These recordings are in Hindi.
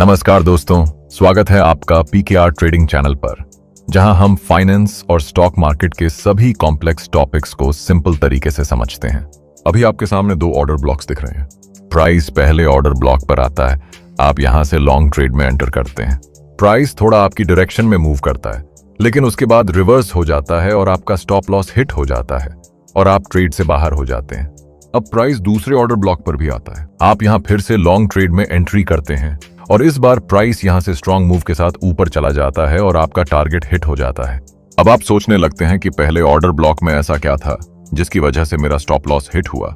नमस्कार दोस्तों, स्वागत है आपका पीकेआर ट्रेडिंग चैनल पर, जहां हम फाइनेंस और स्टॉक मार्केट के सभी कॉम्प्लेक्स टॉपिक्स को सिंपल तरीके से समझते हैं। अभी आपके सामने दो ऑर्डर ब्लॉक्स दिख रहे हैं। प्राइस पहले ऑर्डर ब्लॉक पर आता है, आप यहां से लॉन्ग ट्रेड में एंटर करते हैं। प्राइस थोड़ा आपकी डायरेक्शन में मूव करता है, लेकिन उसके बाद रिवर्स हो जाता है और आपका स्टॉप लॉस हिट हो जाता है और आप ट्रेड से बाहर हो जाते हैं। अब प्राइस दूसरे ऑर्डर ब्लॉक पर भी आता है, आप यहां फिर से लॉन्ग ट्रेड में एंट्री करते हैं और इस बार प्राइस यहां से स्ट्रॉन्ग मूव के साथ ऊपर चला जाता है और आपका टारगेट हिट हो जाता है। अब आप सोचने लगते हैं कि पहले ऑर्डर ब्लॉक में ऐसा क्या था जिसकी वजह से मेरा स्टॉप लॉस हिट हुआ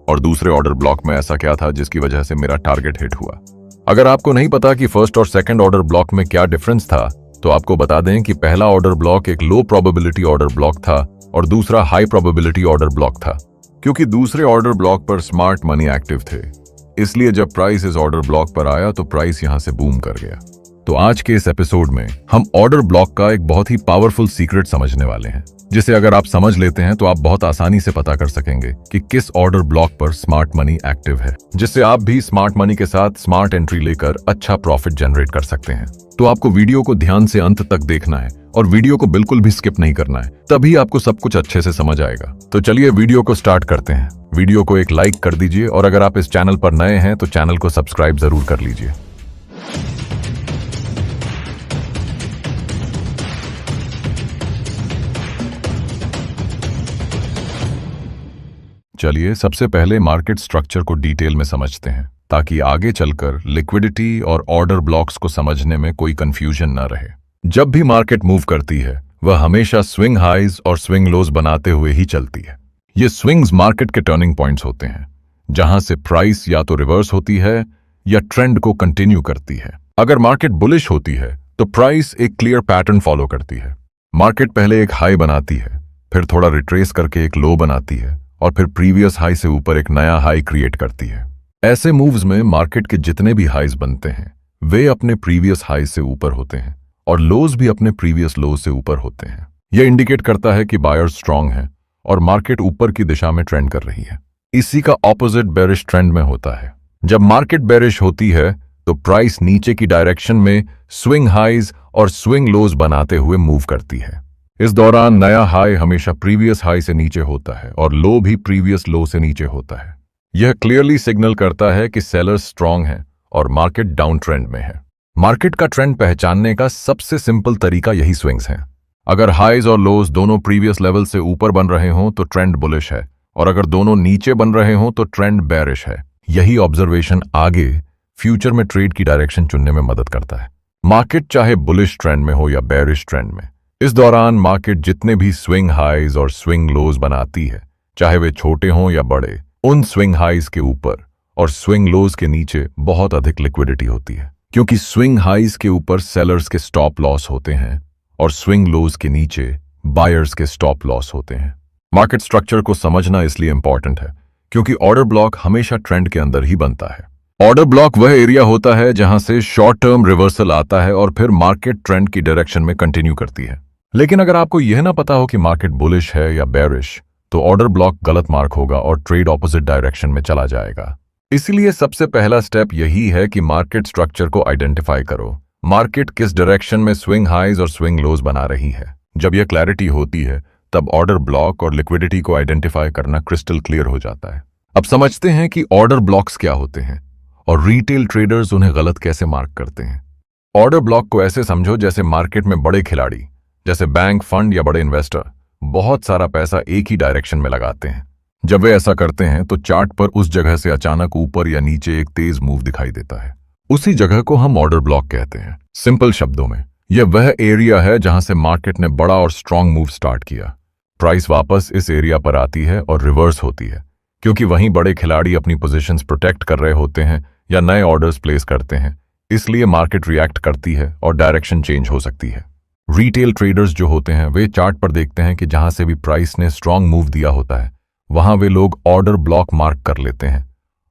और दूसरे ऑर्डर ब्लॉक में ऐसा क्या था जिसकी वजह से मेरा टारगेट हिट हुआ। अगर आपको नहीं पता कि फर्स्ट और सेकंड ऑर्डर ब्लॉक में क्या डिफरेंस था, तो आपको बता दें कि पहला ऑर्डर ब्लॉक एक लो प्रोबेबिलिटी ऑर्डर ब्लॉक था और दूसरा हाई प्रोबेबिलिटी ऑर्डर ब्लॉक था। क्योंकि दूसरे ऑर्डर ब्लॉक पर स्मार्ट मनी एक्टिव थे, इसलिए जब प्राइस इस ऑर्डर ब्लॉक पर आया तो प्राइस यहां से बूम कर गया। तो आज के इस एपिसोड में हम ऑर्डर ब्लॉक का एक बहुत ही पावरफुल सीक्रेट समझने वाले हैं, जिसे अगर आप समझ लेते हैं तो आप बहुत आसानी से पता कर सकेंगे कि किस ऑर्डर ब्लॉक पर स्मार्ट मनी एक्टिव है, जिससे आप भी स्मार्ट मनी के साथ स्मार्ट एंट्री लेकर अच्छा प्रॉफिट जनरेट कर सकते हैं। तो आपको वीडियो को ध्यान से अंत तक देखना है और वीडियो को बिल्कुल भी स्किप नहीं करना है, तभी आपको सब कुछ अच्छे से समझ आएगा। तो चलिए वीडियो को स्टार्ट करते हैं। वीडियो को एक लाइक कर दीजिए और अगर आप इस चैनल पर नए हैं तो चैनल को सब्सक्राइब जरूर कर लीजिए। चलिए सबसे पहले मार्केट स्ट्रक्चर को डिटेल में समझते हैं, ताकि आगे चलकर लिक्विडिटी और ऑर्डर ब्लॉक्स को समझने में कोई कंफ्यूजन न रहे। जब भी मार्केट मूव करती है, वह हमेशा स्विंग हाइज और स्विंग लोज बनाते हुए ही चलती है। ये स्विंग्स मार्केट के टर्निंग पॉइंट्स होते हैं, जहां से प्राइस या तो रिवर्स होती है या ट्रेंड को कंटिन्यू करती है। अगर मार्केट बुलिश होती है तो प्राइस एक क्लियर पैटर्न फॉलो करती है। मार्केट पहले एक हाई बनाती है, फिर थोड़ा रिट्रेस करके एक लो बनाती है और फिर प्रीवियस हाई से ऊपर एक नया हाई क्रिएट करती है। ऐसे मूव्स में मार्केट के जितने भी हाइज बनते हैं वे अपने प्रीवियस हाई से ऊपर होते हैं और लोज भी अपने प्रीवियस लो से ऊपर होते हैं। यह इंडिकेट करता है कि बायर्स स्ट्रांग है और मार्केट ऊपर की दिशा में ट्रेंड कर रही है। इसी का ऑपोजिट बेरिश ट्रेंड में होता है। जब मार्केट बेरिश होती है तो प्राइस नीचे की डायरेक्शन में स्विंग हाइज और स्विंग लोज बनाते हुए मूव करती है। इस दौरान नया हाई हमेशा प्रीवियस हाई से नीचे होता है और लो भी प्रीवियस लो से नीचे होता है। यह क्लियरली सिग्नल करता है कि सेलर्स स्ट्रांग हैं और मार्केट डाउन ट्रेंड में है। मार्केट का ट्रेंड पहचानने का सबसे सिंपल तरीका यही स्विंग्स हैं। अगर हाइज और लोज दोनों प्रीवियस लेवल से ऊपर बन रहे हों तो ट्रेंड बुलिश है और अगर दोनों नीचे बन रहे हों तो ट्रेंड बेरिश है। यही ऑब्जर्वेशन आगे फ्यूचर में ट्रेड की डायरेक्शन चुनने में मदद करता है। मार्केट चाहे बुलिश ट्रेंड में हो या बेरिश ट्रेंड में, इस दौरान मार्केट जितने भी स्विंग हाइज और स्विंग लोज बनाती है, चाहे वे छोटे हों या बड़े, उन स्विंग हाइज के ऊपर और स्विंग लोज के नीचे बहुत अधिक लिक्विडिटी होती है। क्योंकि स्विंग हाइज के ऊपर सेलर्स के स्टॉप लॉस होते हैं और स्विंग लोज के नीचे बायर्स के स्टॉप लॉस होते हैं। मार्केट स्ट्रक्चर को समझना इसलिए इंपॉर्टेंट है क्योंकि ऑर्डर ब्लॉक हमेशा ट्रेंड के अंदर ही बनता है। ऑर्डर ब्लॉक वह एरिया होता है जहां से शॉर्ट टर्म रिवर्सल आता है और फिर मार्केट ट्रेंड की डायरेक्शन में कंटिन्यू करती है। लेकिन अगर आपको यह ना पता हो कि मार्केट बुलिश है या बेरिश, तो ऑर्डर ब्लॉक गलत मार्क होगा और ट्रेड ऑपोजिट डायरेक्शन में चला जाएगा। इसलिए सबसे पहला स्टेप यही है कि मार्केट स्ट्रक्चर को आइडेंटिफाई करो। मार्केट किस डायरेक्शन में स्विंग हाइज और स्विंग लोज बना रही है। जब यह क्लैरिटी होती है तब ऑर्डर ब्लॉक और लिक्विडिटी को आइडेंटिफाई करना क्रिस्टल क्लियर हो जाता है। अब समझते हैं कि ऑर्डर ब्लॉक्स क्या होते हैं और रिटेल ट्रेडर्स उन्हें गलत कैसे मार्क करते हैं। ऑर्डर ब्लॉक को ऐसे समझो जैसे मार्केट में बड़े खिलाड़ी, जैसे बैंक, फंड या बड़े इन्वेस्टर, बहुत सारा पैसा एक ही डायरेक्शन में लगाते हैं। जब वे ऐसा करते हैं तो चार्ट पर उस जगह से अचानक ऊपर या नीचे एक तेज मूव दिखाई देता है। उसी जगह को हम ऑर्डर ब्लॉक कहते हैं। सिंपल शब्दों में यह वह एरिया है जहां से मार्केट ने बड़ा और स्ट्रांग मूव स्टार्ट किया। प्राइस वापस इस एरिया पर आती है और रिवर्स होती है, क्योंकि वहीं बड़े खिलाड़ी अपनी पोजीशंस प्रोटेक्ट कर रहे होते हैं या नए ऑर्डर्स प्लेस करते हैं। इसलिए मार्केट रिएक्ट करती है और डायरेक्शन चेंज हो सकती है। रिटेल ट्रेडर्स जो होते हैं वे चार्ट पर देखते हैं कि जहां से भी प्राइस ने स्ट्रांग मूव दिया होता है, वहां वे लोग ऑर्डर ब्लॉक मार्क कर लेते हैं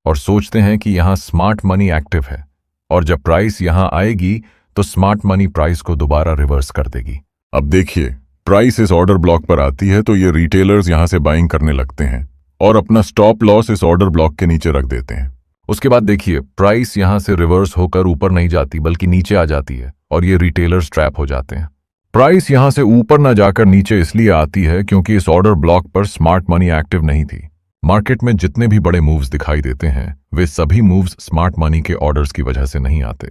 और सोचते हैं कि यहां स्मार्ट मनी एक्टिव है और जब प्राइस यहां आएगी तो स्मार्ट मनी प्राइस को दोबारा रिवर्स कर देगी। अब देखिए, प्राइस इस ऑर्डर ब्लॉक पर आती है तो ये रिटेलर्स यहां से बाइंग करने लगते हैं और अपना स्टॉप लॉस इस ऑर्डर ब्लॉक के नीचे रख देते हैं उसके बाद देखिए प्राइस यहां से रिवर्स होकर ऊपर नहीं जाती बल्कि नीचे आ जाती है और ये रिटेलर्स ट्रैप हो जाते हैं। प्राइस यहां से ऊपर ना जाकर नीचे इसलिए आती है क्योंकि इस ऑर्डर ब्लॉक पर स्मार्ट मनी एक्टिव नहीं थी। मार्केट में जितने भी बड़े मूव्स दिखाई देते हैं वे सभी मूव्स स्मार्ट मनी के ऑर्डर्स की वजह से नहीं आते।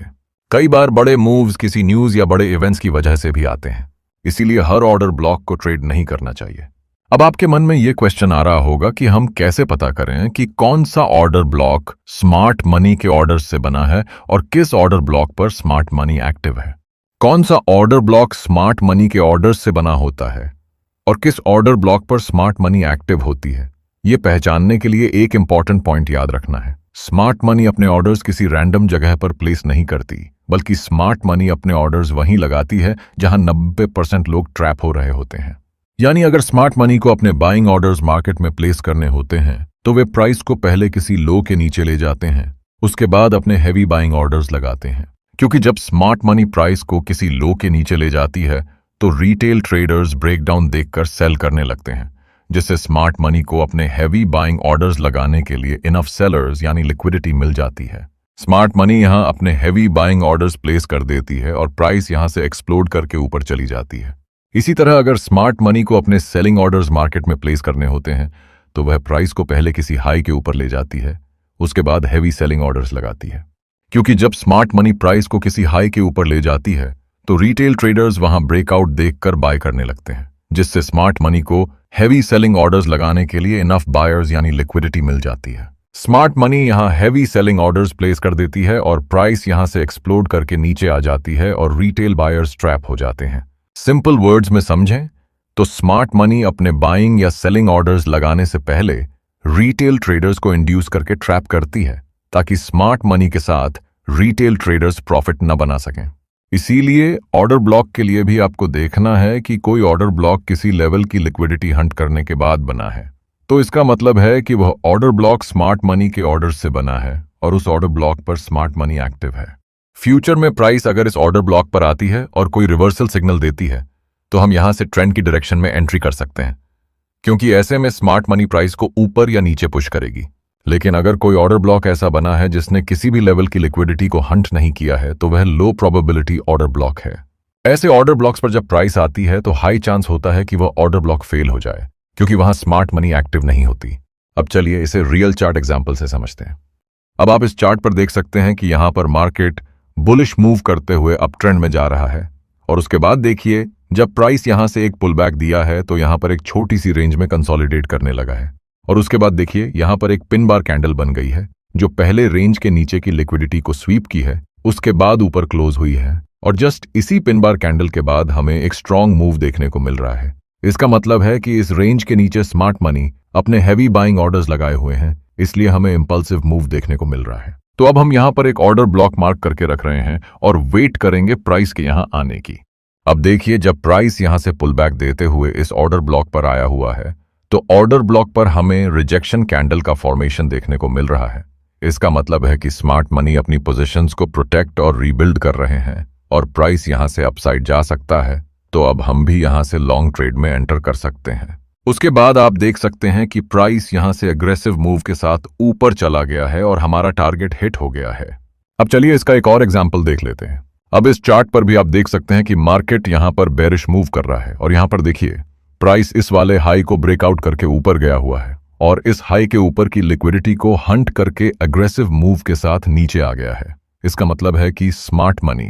कई बार बड़े मूव्स किसी न्यूज या बड़े इवेंट्स की वजह से भी आते हैं, इसीलिए हर ऑर्डर ब्लॉक को ट्रेड नहीं करना चाहिए। अब आपके मन में यह क्वेश्चन आ रहा होगा कि हम कैसे पता करें कि कौन सा ऑर्डर ब्लॉक स्मार्ट मनी के ऑर्डर से बना है और किस ऑर्डर ब्लॉक पर स्मार्ट मनी एक्टिव है। कौन सा ऑर्डर ब्लॉक स्मार्ट मनी के ऑर्डर से बना होता है और किस ऑर्डर ब्लॉक पर स्मार्ट मनी एक्टिव होती है, ये पहचानने के लिए एक इंपॉर्टेंट पॉइंट याद रखना है। स्मार्ट मनी अपने ऑर्डर्स किसी रैंडम जगह पर प्लेस नहीं करती, बल्कि स्मार्ट मनी अपने ऑर्डर्स वहीं लगाती है जहां 90% लोग ट्रैप हो रहे होते हैं। यानी अगर स्मार्ट मनी को अपने बाइंग ऑर्डर्स मार्केट में प्लेस करने होते हैं तो वे प्राइस को पहले किसी लो के नीचे ले जाते हैं, उसके बाद अपने हैवी बाइंग ऑर्डर्स लगाते हैं। क्योंकि जब स्मार्ट मनी प्राइस को किसी लो के नीचे ले जाती है तो रिटेल ट्रेडर्स ब्रेकडाउन देखकर सेल करने लगते हैं, जिससे स्मार्ट मनी को अपने हैवी बाइंग ऑर्डर्स लगाने के लिए इनफ सेलर्स यानी लिक्विडिटी मिल जाती है। स्मार्ट मनी यहां अपने हैवी बाइंग ऑर्डर्स प्लेस कर देती है और प्राइस यहां से एक्सप्लोड करके ऊपर चली जाती है। इसी तरह अगर स्मार्ट मनी को अपने सेलिंग ऑर्डर्स मार्केट में प्लेस करने होते हैं तो वह प्राइस को पहले किसी हाई के ऊपर ले जाती है, उसके बाद हैवी सेलिंग ऑर्डर्स लगाती है। क्योंकि जब स्मार्ट मनी प्राइस को किसी हाई के ऊपर ले जाती है तो रिटेल ट्रेडर्स वहां ब्रेकआउट देखकर बाय करने लगते हैं, जिससे स्मार्ट मनी को हैवी सेलिंग ऑर्डर्स लगाने के लिए इनफ बायर्स यानी लिक्विडिटी मिल जाती है। स्मार्ट मनी यहां हैवी सेलिंग ऑर्डर्स प्लेस कर देती है और प्राइस यहां से एक्सप्लोड करके नीचे आ जाती है और रिटेल बायर्स ट्रैप हो जाते हैं। सिंपल वर्ड्स में समझें तो स्मार्ट मनी अपने बाइंग या सेलिंग ऑर्डर्स लगाने से पहले रिटेल ट्रेडर्स को इंड्यूस करके ट्रैप करती है ताकि स्मार्ट मनी के साथ रिटेल ट्रेडर्स प्रॉफिट न बना सकें। इसीलिए ऑर्डर ब्लॉक के लिए भी आपको देखना है कि कोई ऑर्डर ब्लॉक किसी लेवल की लिक्विडिटी हंट करने के बाद बना है, तो इसका मतलब है कि वह ऑर्डर ब्लॉक स्मार्ट मनी के ऑर्डर से बना है और उस ऑर्डर ब्लॉक पर स्मार्ट मनी एक्टिव है। फ्यूचर में प्राइस अगर इस ऑर्डर ब्लॉक पर आती है और कोई रिवर्सल सिग्नल देती है तो हम यहां से ट्रेंड की डायरेक्शन में एंट्री कर सकते हैं, क्योंकि ऐसे में स्मार्ट मनी प्राइस को ऊपर या नीचे पुश करेगी। लेकिन अगर कोई ऑर्डर ब्लॉक ऐसा बना है जिसने किसी भी लेवल की लिक्विडिटी को हंट नहीं किया है तो वह लो प्रोबेबिलिटी ऑर्डर ब्लॉक है। ऐसे ऑर्डर ब्लॉक्स पर जब प्राइस आती है तो हाई चांस होता है कि वह ऑर्डर ब्लॉक फेल हो जाए, क्योंकि वहां स्मार्ट मनी एक्टिव नहीं होती। अब चलिए इसे रियल चार्ट एग्जाम्पल से समझते हैं। अब आप इस चार्ट पर देख सकते हैं कि यहां पर मार्केट बुलिश मूव करते हुए अप ट्रेंड में जा रहा है और उसके बाद देखिए जब प्राइस यहां से एक पुल बैक दिया है तो यहां पर एक छोटी सी रेंज में कंसोलिडेट करने लगा है और उसके बाद देखिए यहां पर एक पिन बार कैंडल बन गई है जो पहले रेंज के नीचे की लिक्विडिटी को स्वीप की है, उसके बाद ऊपर क्लोज हुई है और जस्ट इसी पिन बार कैंडल के बाद हमें एक स्ट्रांग मूव देखने को मिल रहा है। इसका मतलब है कि इस रेंज के नीचे स्मार्ट मनी अपने हैवी बाइंग ऑर्डर्स लगाए हुए हैं, इसलिए हमें इंपल्सिव मूव देखने को मिल रहा है। तो अब हम यहां पर एक ऑर्डर ब्लॉक मार्क करके रख रहे हैं और वेट करेंगे प्राइस के यहां आने की। अब देखिए जब प्राइस यहां से पुल बैक देते हुए इस ऑर्डर ब्लॉक पर आया हुआ है तो ऑर्डर ब्लॉक पर हमें रिजेक्शन कैंडल का फॉर्मेशन देखने को मिल रहा है। इसका मतलब है कि स्मार्ट मनी अपनी पोजीशंस को प्रोटेक्ट और रीबिल्ड कर रहे हैं और प्राइस यहां से अपसाइड जा सकता है, तो अब हम भी यहां से लॉन्ग ट्रेड में एंटर कर सकते हैं। उसके बाद आप देख सकते हैं कि प्राइस यहां से एग्रेसिव मूव के साथ ऊपर चला गया है और हमारा टारगेट हिट हो गया है। अब चलिए इसका एक और एग्जाम्पल देख लेते हैं। अब इस चार्ट पर भी आप देख सकते हैं कि मार्केट यहां पर बेरिश मूव कर रहा है और यहां पर देखिए प्राइस इस वाले हाई को ब्रेकआउट करके ऊपर गया हुआ है और इस हाई के ऊपर की लिक्विडिटी को हंट करके एग्रेसिव मूव के साथ नीचे आ गया है। इसका मतलब है कि स्मार्ट मनी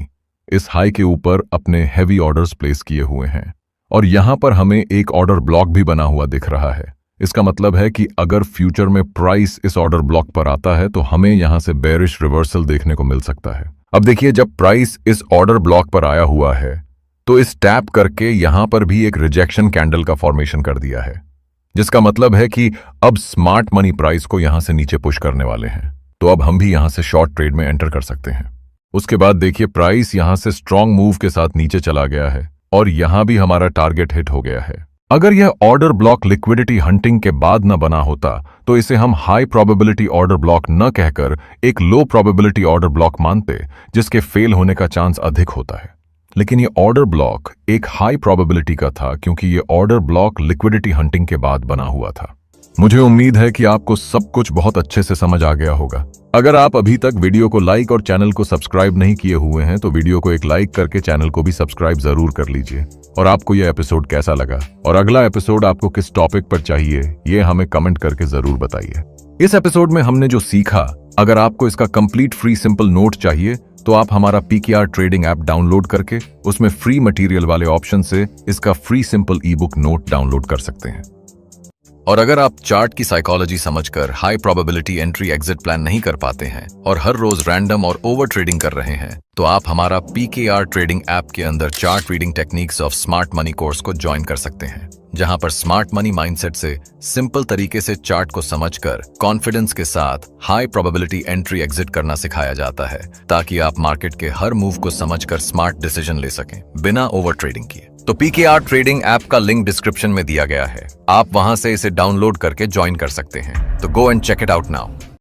इस हाई के ऊपर अपने हैवी ऑर्डर्स प्लेस किए हुए हैं और यहां पर हमें एक ऑर्डर ब्लॉक भी बना हुआ दिख रहा है। इसका मतलब है कि अगर फ्यूचर में प्राइस इस ऑर्डर ब्लॉक पर आता है तो हमें यहां से बेरिश रिवर्सल देखने को मिल सकता है। अब देखिए जब प्राइस इस ऑर्डर ब्लॉक पर आया हुआ है तो इस टैप करके यहां पर भी एक रिजेक्शन कैंडल का फॉर्मेशन कर दिया है, जिसका मतलब है कि अब स्मार्ट मनी प्राइस को यहां से नीचे पुश करने वाले हैं, तो अब हम भी यहां से शॉर्ट ट्रेड में एंटर कर सकते हैं। उसके बाद देखिए प्राइस यहां से स्ट्रांग मूव के साथ नीचे चला गया है और यहां भी हमारा टारगेट हिट हो गया है। अगर यह ऑर्डर ब्लॉक लिक्विडिटी हंटिंग के बाद न बना होता तो इसे हम हाई प्रोबेबिलिटी ऑर्डर ब्लॉक न कहकर एक लो प्रोबेबिलिटी ऑर्डर ब्लॉक मानते, जिसके फेल होने का चांस अधिक होता है। लेकिन ये ऑर्डर ब्लॉक एक हाई प्रोबेबिलिटी का था क्योंकि ये ऑर्डर ब्लॉक लिक्विडिटी हंटिंग के बाद बना हुआ था। मुझे उम्मीद है कि आपको सब कुछ बहुत अच्छे से समझ आ गया होगा। अगर आप अभी तक वीडियो को लाइक और चैनल को सब्सक्राइब नहीं किए हुए हैं तो वीडियो को एक लाइक करके चैनल को भी सब्सक्राइब जरूर कर लीजिए। और आपको यह एपिसोड कैसा लगा और अगला एपिसोड आपको किस टॉपिक पर चाहिए ये हमें कमेंट करके जरूर बताइए। इस एपिसोड में हमने जो सीखा, अगर आपको इसका कंप्लीट फ्री सिंपल नोट चाहिए तो आप हमारा पीकेआर ट्रेडिंग ऐप डाउनलोड करके उसमें फ्री मटेरियल वाले ऑप्शन से इसका फ्री सिंपल ई बुक नोट डाउनलोड कर सकते हैं। और अगर आप चार्ट की साइकोलॉजी समझकर high probability entry exit plan नहीं कर पाते हैं और हर रोज रैंडम और ओवर ट्रेडिंग कर रहे हैं तो आप हमारा पीकेआर ट्रेडिंग ऐप के अंदर chart reading techniques of smart money course को ज्वाइन कर सकते हैं, जहां पर स्मार्ट मनी माइंडसेट से सिंपल तरीके से चार्ट को समझकर कॉन्फिडेंस के साथ हाई प्रोबेबिलिटी एंट्री एग्जिट करना सिखाया जाता है, ताकि आप मार्केट के हर मूव को समझकर स्मार्ट डिसीजन ले सकें बिना ओवर ट्रेडिंग किए। तो पीकेआर ट्रेडिंग ऐप का लिंक डिस्क्रिप्शन में दिया गया है, आप वहां से इसे डाउनलोड करके ज्वाइन कर सकते हैं। तो go and check it out now.